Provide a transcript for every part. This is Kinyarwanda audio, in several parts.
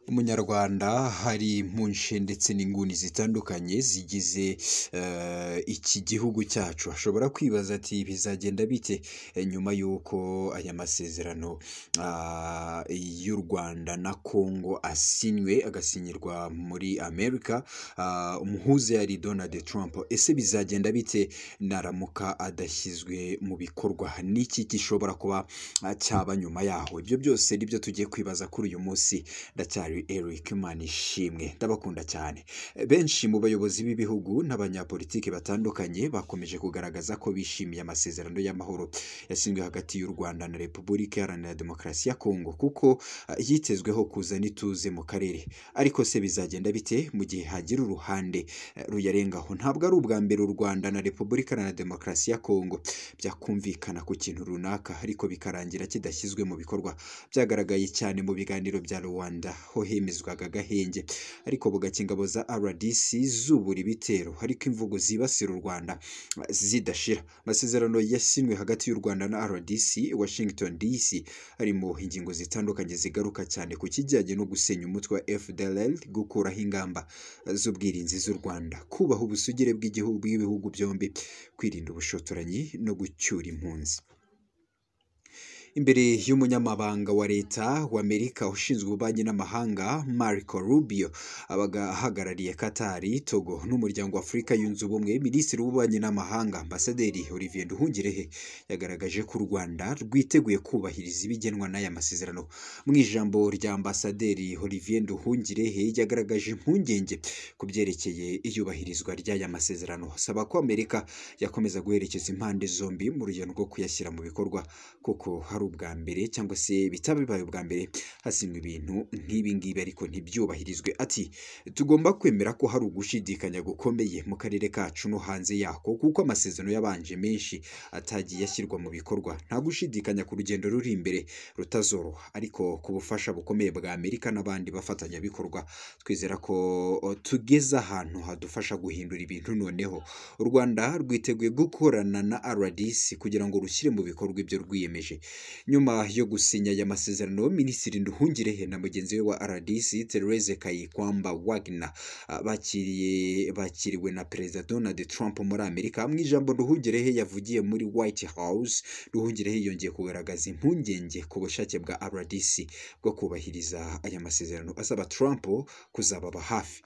Umunyarwanda hari mu nce ndetse n'inguni zitandukanye zigize iki gihugu cyacu ashobora kwibaza ati bizagenda bite nyuma y'uko aya masezerano y'u Rwanda na Congo asinywe agasinyirwa muri Amerika, umuhuza yari Donald Trump. Ese bizagenda bite naramuka adashyizwe mu bikorwa? Niki gishobora kuba cyaba nyuma yaho? Ibyo byose nibyo tugiye kwibaza kuri uyu munsi. Ndacyari Eric Manishimwe, ndabakunda cyane. Benshi mu bayobozi b'ibihugu n'abanyapolitiki batandukanye bakomeje kugaragaza ko bishimiye amasezerano y'amahoro yasinywe hagati y'u Rwanda na Repubulika Iharanira Demokarasi ya Kongo, kuko yitezweho kuzana ituze mu karere. Ariko se bizagenda bite mu gihe hagira uruhande ruyarengaho? Ntabwo ari ubwa mbere u Rwanda na Repubulika Iharanira Demokarasi ya Kongo byakumvikana ku kintu runaka ariko bikarangira kidashyizwe mu bikorwa. Byagaragaye cyane mu biganiro bya Rwanda ho hemezwaga agahenge, ariko bugacya ingabo za RDC zubura ibitero, ariko imvugo zibasira u Rwanda zidashira. Amasezerano yasinywe hagati y'u Rwanda na RDC Washington DC harimo ingingo zitandukanye zigaruka cyane ku kijyanye no gusenya umutwe wa FDLR, gukuraho ingamba z'ubwirinzi z'u Rwanda, kubaha ubusugire bw'ibihugu byombi, kwirinda ubushotoranyi no gucyura impunzi. Imbere y'umunyamabanga wa leta w'Amerika ushinzwe ububanyi n'amahanga Marco Rubio, ahagarariye Katari, Togo n'umuryango wa Afurika yunze ubumwe, minisitiri w'ububanyi n'amahanga Ambasaderi Olivier Nduhungirehe yagaragaje ko u Rwanda rwiteguye kubahiriza ibigenwa n'aya masezerano. Mu ijambo rya Ambasaderi Olivier Nduhungirehe yagaragaje impungenge ku byerekeye iyubahirizwa ry'aya masezerano, asaba ko Amerika yakomeza guherekeza impande zombi mu rugendo rwo kuyashyira mu bikorwa, kuko hari ubwa mbere cyangwa se bitaba bibaye ubwa mbere hasinywa ibintu nk'ibi ngibi ariko ntibyubahirizwe. Ati tugomba kwemera ko hari ugushidikanya gukomeye mu karere kacu no hanze yako, kuko amasezerano yabanje menshi atagiye ashyirwa mu bikorwa. Nta gushidikanya ku rugendo ruri imbere rutazoroha, ariko ku bufasha bukomeye bwa Amerika n'abandi bafatanyabikorwa twizera ko tugeze ahantu hadufasha guhindura ibintu. Noneho u Rwanda rwiteguye gukorana na RDC kugira ngo rushyire mu bikorwa ibyo rwiyemeje. Nyuma yo gusinya aya masezerano, Minisitiri Nduhungirehe na mugenzi we wa RDC Therese Kayikwamba Wagner bakiriwe na Perezida Donald Trump muri Amerika. Mu ijambo Nduhungirehe yavugiye muri White House, Nduhungirehe yongeye kugaragaza impungenge ku bushake bwa RDC bwo kubahiriza aya masezerano, asaba Trump kuzababa hafi.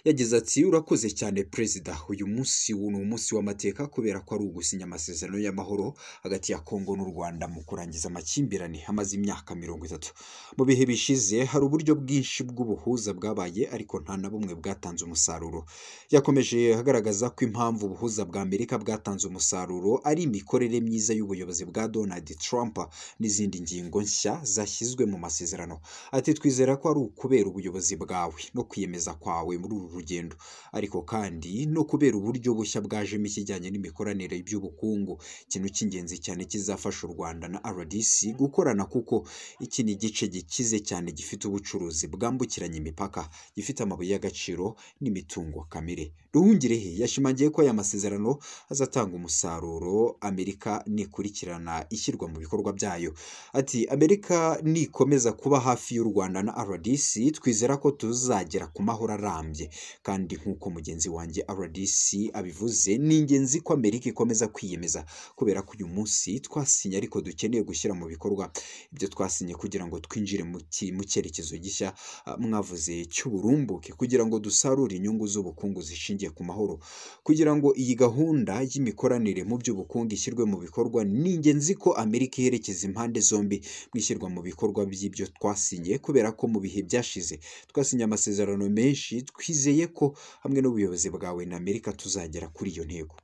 Yagize ati urakoze cyane Perezida, uyu munsi ni umunsi w'amateka kubera ko ari ugusinya amasezerano y'amahoro hagati ya Kongo n'u Rwanda mu kurangiza amakimbirane amaze imyaka 30. Mu bihe bishize hari uburyo bwinshi bw'ubuhuza bwabaye ariko nta na bumwe bwatanze umusaruro. Yakomeje agaragaza ko impamvu ubuhuza bwa Amerika bwatanze umusaruro ari imikorere myiza y'ubuyobozi bwa Donald Trump n'izindi ngingo nshya zashyizwe mu masezerano. Ati twizera ko ari ukubera ubuyobozi bwawe no kwiyemeza kwawe muri uru rugendo, ariko kandi no kubera uburyo bushya bwajemo ikijyanye n'imikoranire by'ubukungu, ikintu cy'ingenzi cyane kizafasha u Rwanda na RDC gukorana, kuko iki ni igice gikize cyane gifite ubucuruzi bwambukiranya imipaka, gifite amabuye y'agaciro n'imitungo kamere. Nduhungirehe yashimangiye ko aya masezerano azatanga umusaruro Amerika nikurikirana ishyirwa mu bikorwa byayo. Ati Amerika nikomeza kuba hafi y'u Rwanda na RDC, twizera ko tuzagera ku mahoro arambye, kandi nk'uko mugenzi wanjye RDC abivuze, ni ingenzi ko Amerika ikomeza kwiyemeza, kubera ko uyu munsi twasinye ariko dukeneye gushyira mu bikorwa ibyo twasinye kugira ngo twinjire mu cyerekezo gishya mwavuze cy'uburumbuke, kugira ngo dusarure inyungu z'ubukungu zishingiye ku mahoro. Kugira ngo iyi gahunda y'imikoranire mu by'ubukungu ishyirwe mu bikorwa, ni ingenzi ko Amerika iherekeza impande zombi mu ishyirwa mu bikorwa by'ibyo twasinye, kubera ko mu bihe byashize twasinye amasezerano menshi, twizeye ko hamwe n'ubuyobozi bwawe na Amerika tuzagera kuri iyo ntego.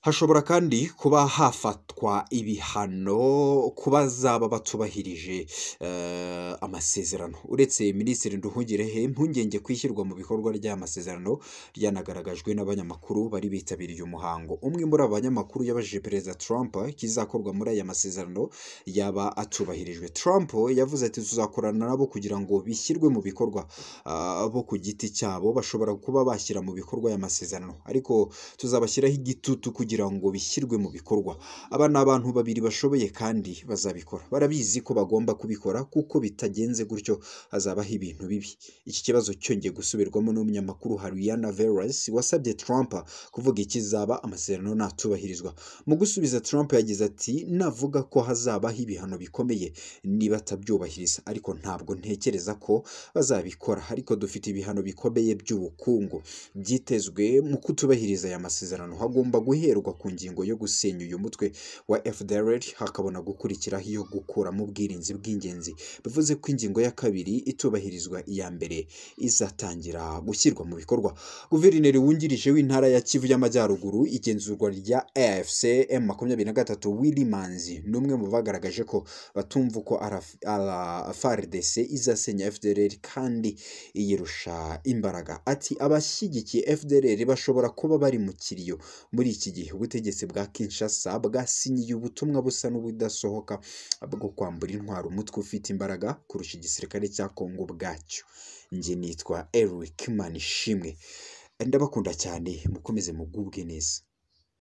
Hashobora kandi kuba hafatwa ibihano ku bazaba batubahirije amasezerano. Uretse Minisitiri Nduhungirehe, impungenge kwishyirwa mu bikorwa ry'aya masezerano ryanagaragajwe n'abanyamakuru bari bitabiriye umuhango. Umwe muri aba banyamakuru yabajije Perezida Trump kizakorwa muri aya masezerano yaba atubahirijwe. Trump yavuze ati tuzakorana nabo kugira ngo bishyirwe mu bikorwa. Bo ku giti cyabo bashobora kuba bashyira mu bikorwa aya masezerano, ariko tuzabashyiraho igitutu kugira kugira ngo bishyirwe mu bikorwa. Aba ni abantu babiri bashoboye kandi bazabikora, barabizi ko bagomba kubikora kuko bitagenze gutyo hazabaho ibintu bibi. Iki kibazo cyongeye gusubirwamo n'umunyamakuru Hariana Veras wasabye Trump kuvuga ikizaba amasezerano natubahirizwa. Mu gusubiza, Trump yagize ati navuga ko hazabaho ibihano bikomeye niba atabyubahiriza, ariko ntabwo ntekereza ko bazabikora, ariko dufite ibihano bikomeye by'ubukungu byitezwe mu kutubahiriza aya masezerano. Hagomba guherwa ku ngingo yo gusenya uyu mutwe wa FDLR, hakabona gukurikiraho iyo gukuramo ubwirinzi bw'ingenzi. Bivuze ko ingingo ya kabiri itubahirizwa, iya mbere izatangira gushyirwa mu bikorwa. Guverineri wungirije w'intara ya Kivu y'Amajyaruguru, igenzurwa rya AFC M23 Willy Manzi ni umwe mu bagaragaje ko batumva uko FARDC izasenya FDLR kandi iyirusha imbaraga. Ati abashyigikiye FDLR bashobora kuba bari mu kiriyo muri iki gihe. Ubutegetsi bwa Kinshasa bwasinyiye ubutumwa busa n'ubudasohoka bwo kwambura intwaro umutwe ufite imbaraga kurusha igisirikare cya Kongo bwacyo. Njye nitwa Eric Manishimwe, ndabakunda cyane, mukomeze mugubwe neza.